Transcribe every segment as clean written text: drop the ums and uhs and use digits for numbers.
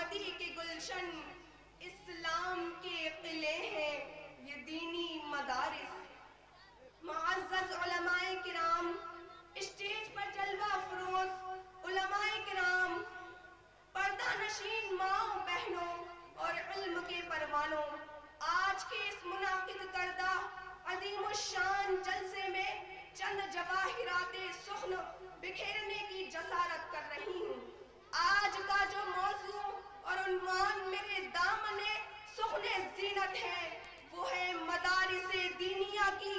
احمدی کے گلشن، اسلام کے قلعے ہیں یہ دینی مدارس۔ معزز علماء کرام، اسٹیج پر جلوہ افروز علماء کرام، پردہ نشین ماؤں بہنوں اور علم کے پروانوں، آج کے اس منعقد کردہ عظیم الشان جلسے میں چند جواہرات سخن بکھیرنے کی جسارت کر رہی ہوں۔ آج کا جو موضوع اور عنوان میرے دامن سخن زینت ہے وہ ہے مدارس دینیہ کی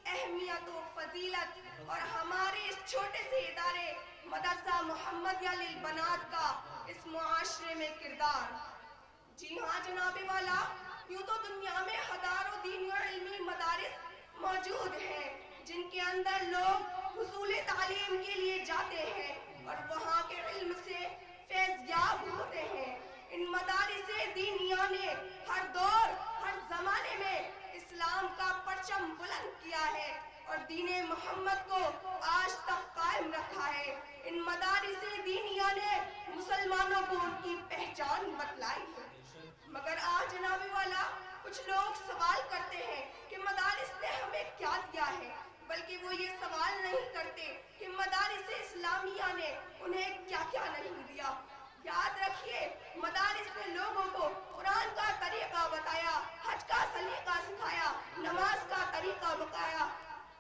اہمیت و فضیلت اور ہمارے اس چھوٹے سے ادارے مدرسہ محمدیہ للبنات کا اس معاشرے میں کردار۔ جی ہاں جناب والا، یوں تو دنیا میں ہزاروں دینی اور علمی مدارس موجود ہیں جن کے اندر لوگ حصول تعلیم کے لیے جاتے ہیں اور وہاں کے علم سے فیض یاب ہوتے ہیں۔ ان مدارس دینیہ نے ہر دور ہر زمانے میں اسلام کا پرچم بلند کیا ہے اور دین محمد کو آج تک قائم رکھا ہے۔ ان مدارس دینیہ نے مسلمانوں کو ان کی پہچان بتلائی ہے۔ مگر آج جناب والا کچھ لوگ سوال کرتے ہیں کہ مدارس نے ہمیں کیا دیا ہے، بلکہ وہ یہ سوال نہیں کرتے کہ مدارس اسلامیہ نے انہیں کیا کیا نہیں دیا۔ یاد رکھیے، مدارس نے لوگوں کو قرآن کا طریقہ بتایا، حج کا سلیقہ سکھایا، نماز کا طریقہ بتایا،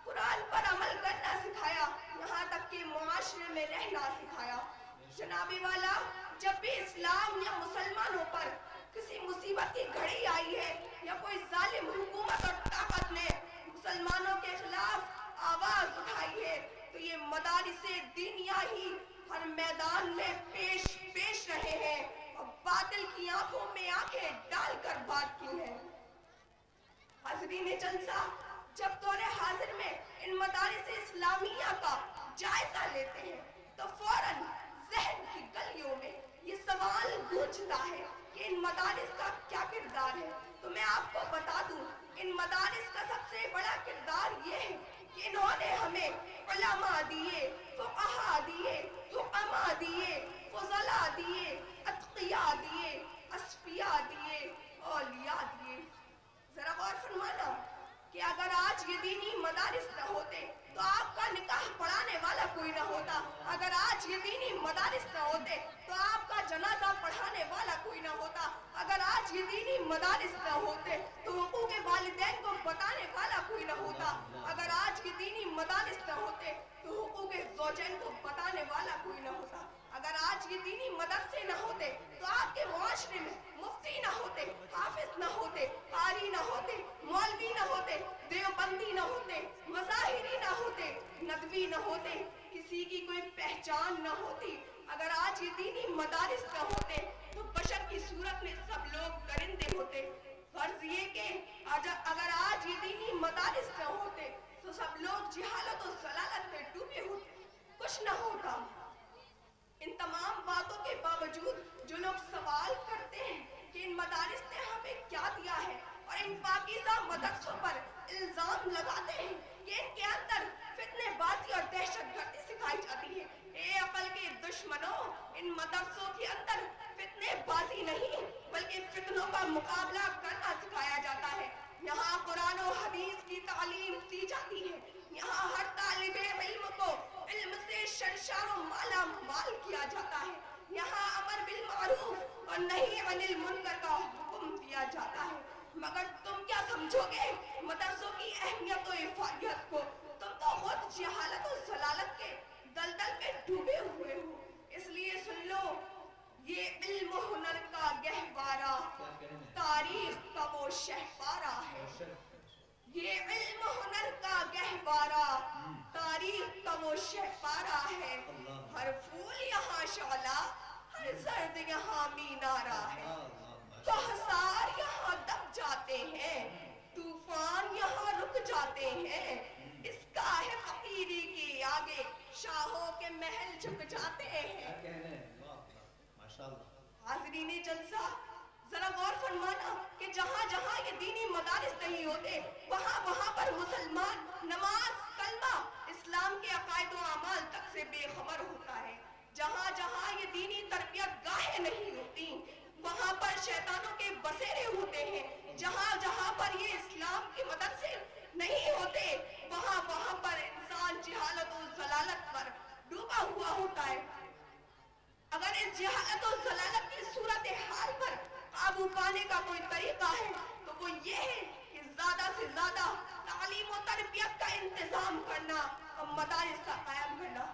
قرآن پر عمل کرنا سکھایا، یہاں تک کہ معاشرے میں رہنا سکھایا۔ جناب والا، جب بھی اسلام یا مسلمانوں پر کسی مصیبت کی گھڑی آئی ہے یا کوئی ظالم حکومت اور طاقت نے مسلمانوں کے خلاف آواز اٹھائی ہے تو یہ مدارس دینیہ ہی ہر میدان میں پیش رہے ہیں اور باطل کی آنکھوں میں آنکھیں ڈال کر بات کی ہے۔ حاضرین جلسہ، جب دور حاضر میں ان مدارس اسلامیہ کا جائزہ لیتے ہیں تو فوراً ذہن کی گلیوں میں یہ سوال گونجتا ہے کہ ان مدارس کا کیا کردار ہے۔ تو میں آپ کو بتا دوں، ان مدارس کا سب سے بڑا کردار یہ ہے کہ انہوں نے ہمیں علماء دیے، فقہاء دیے، حکماء دیے، فضلاء دیے، اتقیاء دیے، اصفیاء دیے، اولیاء دیے۔ ذرا غور فرمانا کہ اگر آج یہ دینی مدارس نہ ہوتے تو آپ کا نکاح پڑھانے والا کوئی نہ ہوتا، اگر آج یہ دینی مدارس نہ ہوتے تو آپ کا جنازہ پڑھانے والا کوئی نہ ہوتا، اگر آج یہ دینی مدارس نہ ہوتے تو حقوق والدین کو بتانے والا کوئی نہ ہوتا، اگر آج یہ دینی مدارس نہ ہوتے تو حقوق زوجین کو بتانے والا کوئی نہ ہوتا، اگر آج یہ دینی مدرسے نہ ہوتے تو آپ کے معاشرے میں مفتی نہ ہوتے، حافظ نہ ہوتے، قاری نہ ہوتے، مولوی نہ ہوتے، دیوبندی نہ ہوتے، مظاہری نہ ہوتے، ندوی نہ ہوتے، کسی کی کوئی پہچان نہ ہوتی۔ اگر آج یہ دینی مدارس نہ ہوتے تو بشر کی صورت میں سب لوگ درندے ہوتے۔ فرض یہ کہ اگر آج یہ دینی مدارس نہ ہوتے تو سب لوگ جہالت و ضلالت میں ڈوبے ہوتے، کچھ نہ ہوتا۔ ان تمام باتوں کے باوجود جو لوگ سوال کرتے ہیں کہ ان مدارس نے ہمیں کیا دیا ہے اور ان پاکیزہ مدرسوں پر الزام لگاتے ہیں کہ ان کے اندر فتنے بازی اور دہشت گردی سکھائی جاتی ہے، اے عقل کے دشمنوں، ان مدرسوں کے اندر فتنے بازی نہیں بلکہ فتنوں کا مقابلہ کرنا سکھایا جاتا ہے۔ یہاں قرآن و حدیث کی تعلیم دی جاتی ہے، یہاں ہر طالب علم کو علم سے سرشار و مالا مال کیا جاتا ہے، یہاں امر بالمعروف اور نہی عن المنکر کا حکم دیا جاتا ہے۔ مگر تم کیا سمجھو گے مدرسوں کی اہمیت و افادیت کو؟ تم تو خود جہالت و ضلالت کے دلدل میں ڈوبے ہوئے ہو۔ اس لیے سن لو، یہ علم و ہنر کا گہوارہ تاریخ کا وہ شہپارہ ہے، یہ علم و ہنر کا گہوارہ تاریخ کا وہ شہپارہ ہے، ہر پھول یہاں شعلہ، ہر زرد یہاں مینارہ ہے، کوہسار یہاں دب جاتے ہیں، طوفان یہاں رک جاتے ہیں، اس گاہ فقیری کے آگے شاہوں کے محل جھک جاتے ہیں۔ حاضرین جلسہ، ذرا غور فرمانا کہ جہاں جہاں یہ دینی مدارس نہیں ہوتے وہاں پر مسلمان نماز، کلمہ، اسلام کے عقائد و اعمال تک سے بے خبر ہوتا ہے۔ جہاں جہاں یہ دینی تربیت گاہیں نہیں ہوتی وہاں پر شیطانوں کے بسیرے ہوتے ہیں، جہاں جہاں پر یہ اسلام کی مدد سے نہیں ہوتے وہاں پر انسان جہالت و ضلالت پر ڈوبا ہوا ہوتا ہے۔ اگر اس جہالت و ضلالت کی صورتحال پر قابو پانے کا کوئی طریقہ ہے تو وہ یہ ہے کہ زیادہ سے زیادہ تعلیم و تربیت کا انتظام کرنا اور مدارس کا قائم کرنا۔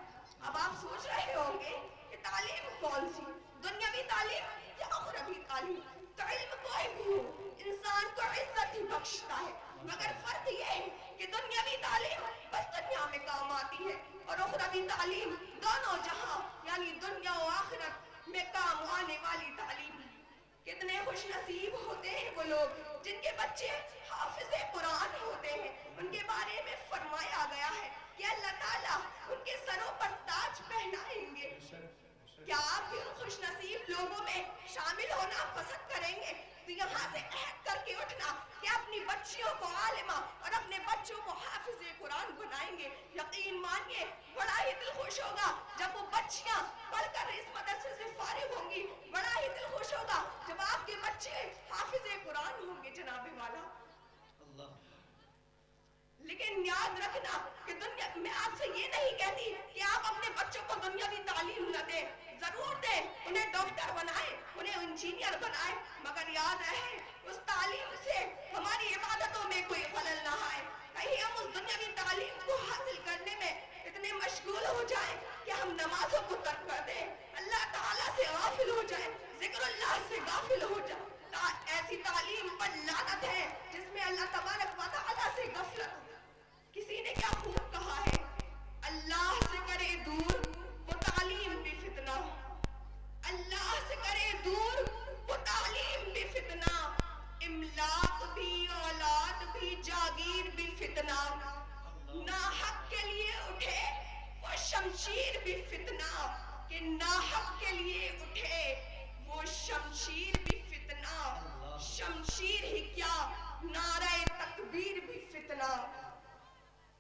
اب آپ سوچ رہے ہوں گے کہ تعلیم کون سی، دنیاوی تعلیم یا اخروی تعلیم؟ تو علم کوئی بھی ہو انسان کو عزت ہی بخشتا ہے، مگر فرق یہ ہے کہ دنیاوی تعلیم بس دنیا میں کام آتی ہے اور اخروی تعلیم دونوں جہاں یعنی دنیا و آخرت میں کام آنے والی تعلیم ہے۔ کتنے خوش نصیب ہوتے ہیں وہ لوگ جن کے بچے حافظ قرآن ہوتے ہیں، ان کے بارے میں فرمایا گیا ہے کہ اللہ تعالیٰ ان کے سروں پر تاج پہنائیں گے۔ کیا آپ بھی ان خوش نصیب لوگوں میں شامل ہونا پسند کریں گے؟ تو یہاں سے عہد کر کے اٹھنا کہ اپنی بچیوں کو عالمہ اور اپنے بچوں کو حافظ قرآن بنائیں گے۔ یقین مانیے بڑا ہی دل خوش ہوگا جب وہ بچیاں پڑھ کر اس مدرسے سے فارغ ہوں گی، بڑا ہی دل خوش ہوگا جب آپ کے بچے حافظ قرآن ہوں گے جناب والا۔ لیکن یاد رکھنا کہ دنیا میں آپ سے یہ نہیں کہتی کہ آپ اپنے بچوں کو دنیاوی تعلیم نہ دیں، ضرور دیں، انہیں ڈاکٹر بنائیں، انہیں انجینئر بنائیں، مگر یاد رہے اس تعلیم سے ہماری عبادتوں میں کوئی خلل نہ آئے۔ کہیں ہم اس دنیاوی تعلیم کو حاصل کرنے میں اتنے مشغول ہو جائیں کہ ہم نمازوں کو ترک کر دیں، اللہ تعالیٰ سے غافل ہو جائیں، ذکر اللہ سے غافل ہو جائیں۔ ایسی تعلیم پر لعنت ہے جس میں اللہ تبارک و تعالیٰ سے غفلت ہو۔ کسی نے کیا خوب کہا ہے، اللہ سے کرے دور وہ تعلیم بھی فتنہ، اللہ سے کرے دور وہ تعلیم بھی فتنہ، املاک بھی اولاد بھی جاگیر بھی فتنہ، ناحق کے لیے اٹھے وہ شمشیر بھی فتنہ، کہ ناحق کے لیے اٹھے وہ شمشیر بھی فتنہ، شمشیر ہی کیا نعرہ تکبیر بھی فتنہ۔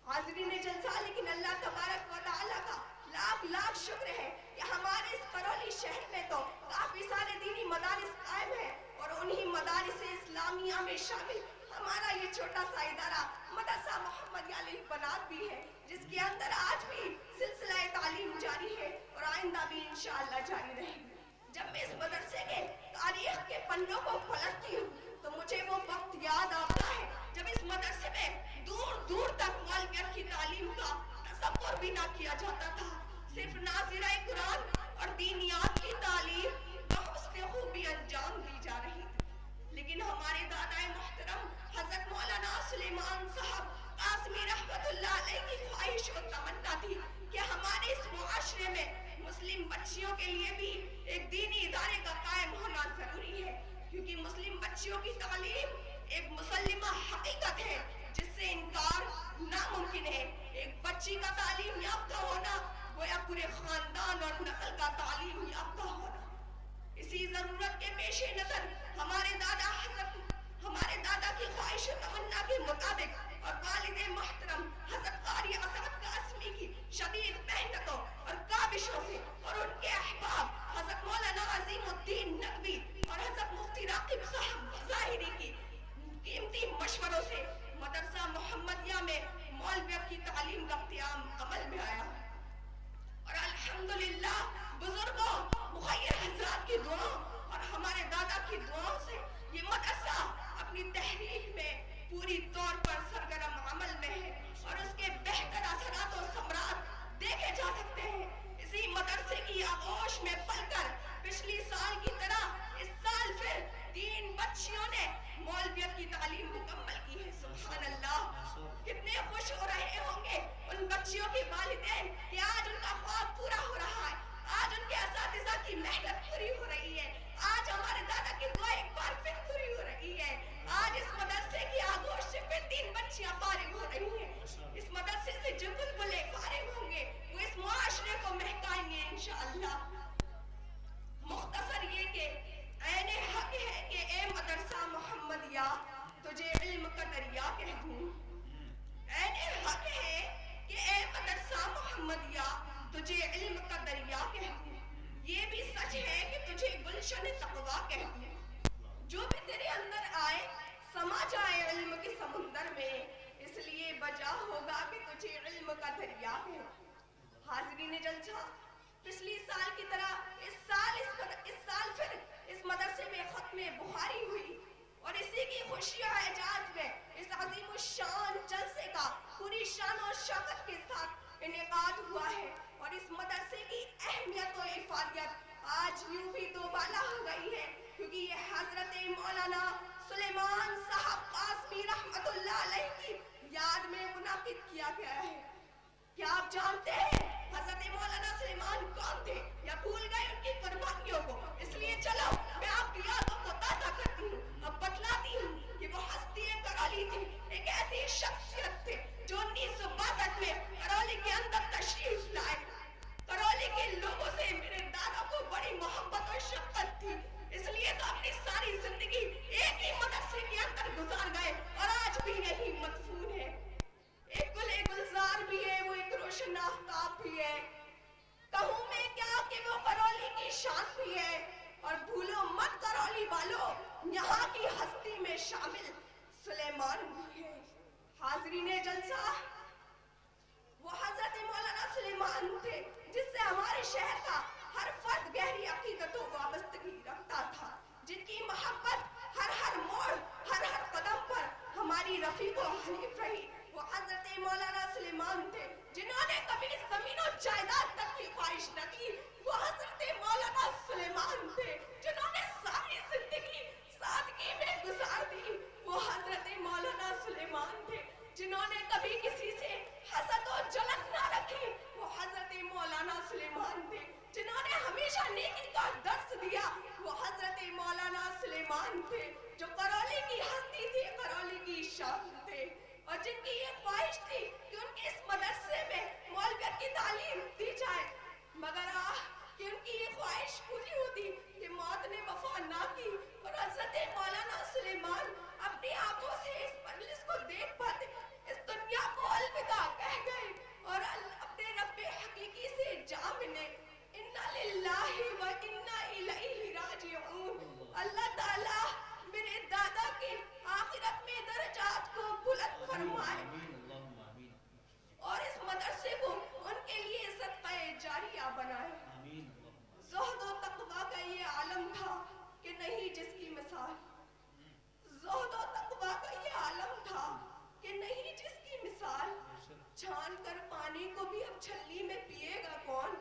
حاضرین جلسہ، لیکن اللہ تبارک و تعالیٰ کا لاکھ لاکھ شکر ہے کہ ہمارے اس کرولی شہر میں تو کافی سارے دینی مدارس قائم ہیں اور انہی مدارس اسلامیہ میں شامل ہمارا یہ چھوٹا سا ادارہ مدرسہ محمدیہ للبنات بھی ہے، جس کے اندر آج بھی سلسلہ تعلیم جاری ہے اور آئندہ بھی انشاءاللہ جاری رہے گی۔ جب میں اس مدرسے کے تاریخ کے پنوں کو پلٹتی ہوں تو مجھے وہ وقت یاد آتا ہے جب اس مدرسے میں دور دور تک مولویت کی تعلیم کا تصور بھی نہ کیا جاتا تھا، صرف ناظرہ قرآن اور دینیات کی تعلیم بحسن خوبی انجام دی جا رہی تھی۔ لیکن ہمارے دادا محترم حضرت مولانا سلیمان صاحب قاسمی رحمت اللہ علیہ کی خواہش و تمنا تھی کہ ہمارے اس معاشرے میں مسلم بچیوں کے لیے بھی ایک دینی ادارے کا قائم ہونا ضروری ہے، کیونکہ مسلم بچیوں کی تعلیم ایک مسلمہ حقیقت ہے جس سے انکار ناممکن ہے۔ ایک بچی کا تعلیم یافتہ ہونا گویا پورے خاندان اور نسل کا تعلیم یافتہ ہونا۔ اسی ضرورت کے پیش نظر ہمارے دادا کی خواہش و تمنا کے مطابق اور والد محترم حضرت قاری اسعد قاسمی کی شدید محنتوں اور کاوشوں سے اور ان کے احباب حضرت مولانا عظیم الدین نقوی اور حضرت مفتی راقب صاحب ظاہری کی قیمتی مشوروں سے مدرسہ محمدیہ میں مولویت کی تعلیم کا قیام عمل میں آیا اور الحمدللہ بزرگوں مخیر حضرات کی دعاؤں اور ہمارے دادا کی دعاؤں سے یہ مدرسہ اپنی تحریک میں پوری طور پر سرگرم عمل میں ہے اور اس کے بہتر اثرات و ثمرات دیکھے جا سکتے ہیں۔ اسی مدرسے کی آغوش میں پل کر پچھلی سال کی طرح اس سال پھر 3 بچیوں نے مولویت کی تعلیم مکمل کی ہے۔ سبحان اللہ، کتنے خوش ہو رہے ہوں گے ان بچیوں کے والدین کہ آج ان کا خواب پورا ہو رہا ہے، آج ان کے اساتذہ کی محنت پوری ہو رہی ہے، آج ہمارے دادا کی دعا ایک بار پھر پوری ہو رہی ہے، آج اس مدرسے کی آغوش سے پھر 3 بچیاں فارغ ہو رہی ہیں۔ اس مدرسے سے جو بلبلے فارغ ہوں گے وہ اس معاشرے کو مہکائیں گے انشاءاللہ۔ مختصر یہ کہ عین حق ہے کہ اے مدرسہ محمدیہ تجھے علم کا دریا کہہ دوں، عین حق ہے کہ اے مدرسہ محمدیہ تجھے علم کا دریا کہہ دوں۔ یہ بھی سچ ہے کہ تجھے گلشن تقویٰ کہتی ہے. جو بھی تیرے اندر آئے سما جائے علم کے سمندر میں، اس لیے بجا ہوگا کہ تجھے علم کا دریا ہے. حاضرین جلسہ، پچھلی سال کی طرح اس سال پھر اس مدرسے میں ختم بخاری ہوئی اور اسی کی خوشی و اعجاز میں اس عظیم الشان جلسے کا پوری شان و شوکت کے ساتھ انعقاد ہوا ہے. اور اس مدرسے کی اہمیت و افادیت آج یوں بھی دوبالا ہو گئی ہے، کیونکہ یہ حضرت مولانا سلیمان صاحب قاسمی رحمت اللہ علیہ کی یاد میں منعقد کیا گیا ہے. کیا آپ جانتے ہیں حضرت مولانا سلیمان کون تھے یا بھول گئے ان کی قربانیوں کو؟ اس لیے چلو میں آپ کی یادوں کو تازہ کرتی ہوں، اب بتلاتی ہوں کہ وہ ہستی کرولی تھی. ایک ایسی شخصیت تھے جو 1962 میں کرولی کے اندر تشریف لائے. کرولی کے لوگوں سے میرے دادا کو بڑی محبت اور شفقت تھی، اس لیے تو اپنی ساری زندگی ایک ہی مدرسے کے اندر گزار گئے اور آج بھی یہی مدفون ہے. ایک گلے گلزار بھی ہے، وہ ایک روشن آفتاب بھی ہے. کہوں میں کیا کہ وہ کرولی کی شان بھی ہے. اور بھولو مت کرولی والو، یہاں کی ہستی میں شامل سلیمان بھی ہے. حاضرین جلسہ، وہ حضرت مولانا سلیمان تھے جس سے ہمارے شہر کا ہر فرد گہری عقیدت و وابستگی رکھتا تھا، جن کی محبت ہر موڑ ہر قدم پر ہماری رفیق و حلیف رہی. وہ حضرت مولانا سلیمان تھے جنہوں نے کبھی زمین و جائیداد تک کی خواہش نہ کی. وہ حضرت مولانا سلیمان تھے جنہوں نے ساری زندگی سادگی میں گزار دی. وہ حضرت مولانا سلیمان تھے جنہوں نے کبھی کسی سے حسد و جلن نہ رکھی. وہ حضرت مولانا سلیمان تھے جنہوں نے ہمیشہ نیکی کا درس دیا. وہ حضرت مولانا سلیمان تھے جو کرولی کی ہستی تھی، کرولی کی شان تھے، اور جن کی یہ خواہش تھی کہ ان کے اس مدرسے میں مولویت کی تعلیم دی جائے. مگر کہ ان کی یہ خواہش پوری ہوتی کہ موت نے وفا نہ کی اور حضرت مولانا سلیمان اپنی آنکھوں سے اس مجلس کو دیکھ پاتے، اس دنیا کو الوداع کہہ گئے اور اپنے رب حقیقی سے جا ملے. انا للہ و انا الیہ راجعون. اللہ تعالیٰ میرے دادا کے آخرت میں درجات کو بلند فرمائے اور اس مدرسے کو ان کے لیے صدقہ جاریہ بنائے. زہد و تقویٰ کا یہ عالم تھا کہ نہیں جس کی مثال. زہد و تقویٰ کا یہ عالم تھا کہ نہیں جس کی مثال. چھان کر پانی کو بھی اب چھلنی میں پیے گا کون؟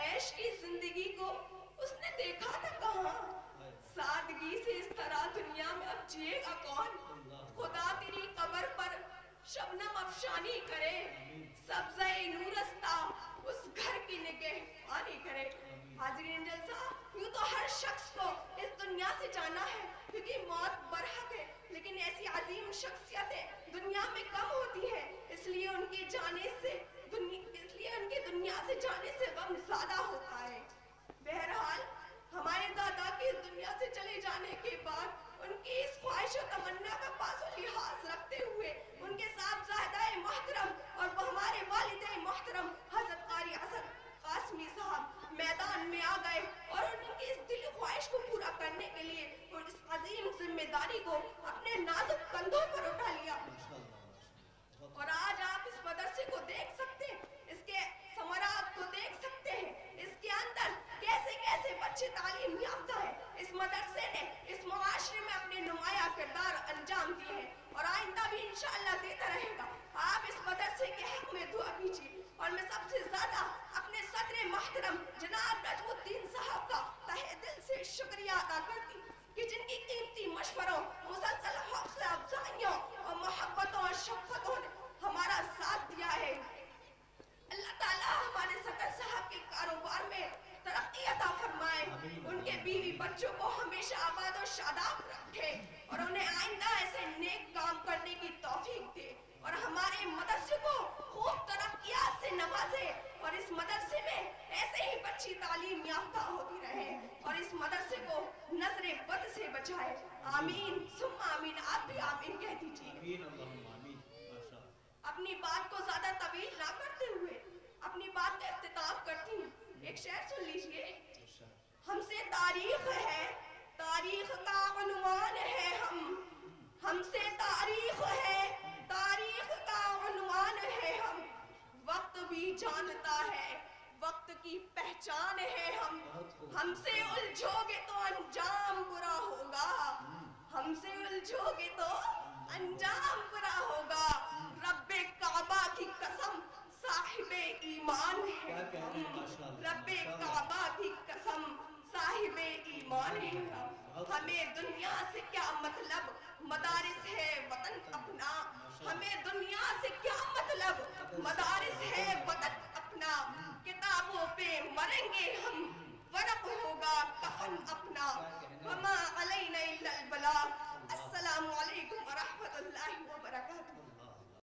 عیش کی زندگی کو اس نے دیکھا تھا کہاں؟ سادگی سے اس طرح دنیا میں اب جیے گا کون؟ خدا تیری قبر پر شبنم افشانی کرے، سبزہ نورستہ اس گھر کی نگہبانی کرے. حاضرین جلسہ، یوں تو ہر شخص کو اس دنیا سے جانا ہے کیونکہ موت برحق ہے، لیکن ایسی عظیم شخصیتیں دنیا میں کم ہوتی ہیں، اس لیے ان کی دنیا سے جانے سے غم زیادہ ہوتا ہے. بہرحال ہمارے دادا کے دنیا سے چلے جانے کے بعد ان کی اس خواہش و تمنا کا پاس و لحاظ رکھتے ہوئے ان کے صاحبزادہ محترم اور وہ ہمارے والد محترم حضرت قاری اسد قاسمی صاحب میدان میں آ گئے اور ان کی اس دلی خواہش کو پورا کرنے کے لیے اور اس عظیم ذمہ داری کو اپنے نازک کندھوں پر اٹھا لیا. اور آج آپ اس مدرسے کو دیکھ سکتے ہیں، اس کے ثمرات کو دیکھ سکتے ہیں، اس کے اندر کیسے کیسے بچے تعلیم یافتہ ہیں. اس مدرسے نے اس معاشرے میں اپنے نمایاں کردار انجام دیے ہیں اور آئندہ بھی انشاءاللہ دیتا رہے گا. آپ اس مدرسے کے حق میں دعا کیجیے. اور میں سب سے زیادہ اپنے صدر محترم جناب نجم الدین صاحب کا تہہ دل سے شکریہ ادا کرتی کہ جن کی قیمتی مشوروں، مسلسل حوصلہ افزائیوں اور محبتوں اور شفقتوں نے ہمارا ساتھ دیا ہے. اللہ تعالیٰ ہمارے صدر صاحب کے کاروبار میں ترقی عطا فرمائے، ان کے بیوی بچوں کو ہمیشہ آباد و شاداب رکھے اور انہیں آئندہ ایسے نیک کام کرنے کی توفیق دے اور ہمارے مدرسے کو خوب ترقیات سے نوازے اور اس مدرسے میں ایسے ہی بچی تعلیم یافتہ ہوتی رہے اور اس مدرسے کو نظر بد سے بچائے. آمین ثم آمین. آپ بھی آمین کہہ دیجیے. اپنی بات کو زیادہ طویل نہ کرتے ہوئے اپنی بات کا اختتام کرتی ہوں. ایک شعر سن لیجئے. تاریخ ہے، تاریخ کا عنوان ہے ہم سے تاریخ ہے، تاریخ کا عنوان ہے وقت بھی جانتا ہے، وقت کی پہچان ہے ہم سے الجھو گے تو انجام برا ہوگا، ہم سے الجھو گے تو انجام برا ہوگا، رب کعبہ کی قسم صاحب ایمان ہے رب کعبہ کی قسم صاحب ایمان ہے ہمیں دنیا سے کیا مطلب، مدارس ہے وطن اپنا، ہمیں دنیا سے کیا مطلب، مدارس ہے وطن اپنا، کتابوں پہ مریں گے ہم، ورق ہوگا کفن اپنا، وما علینا الا البلاغ۔ السلام علیکم ورحمۃ اللہ وبرکاتہ۔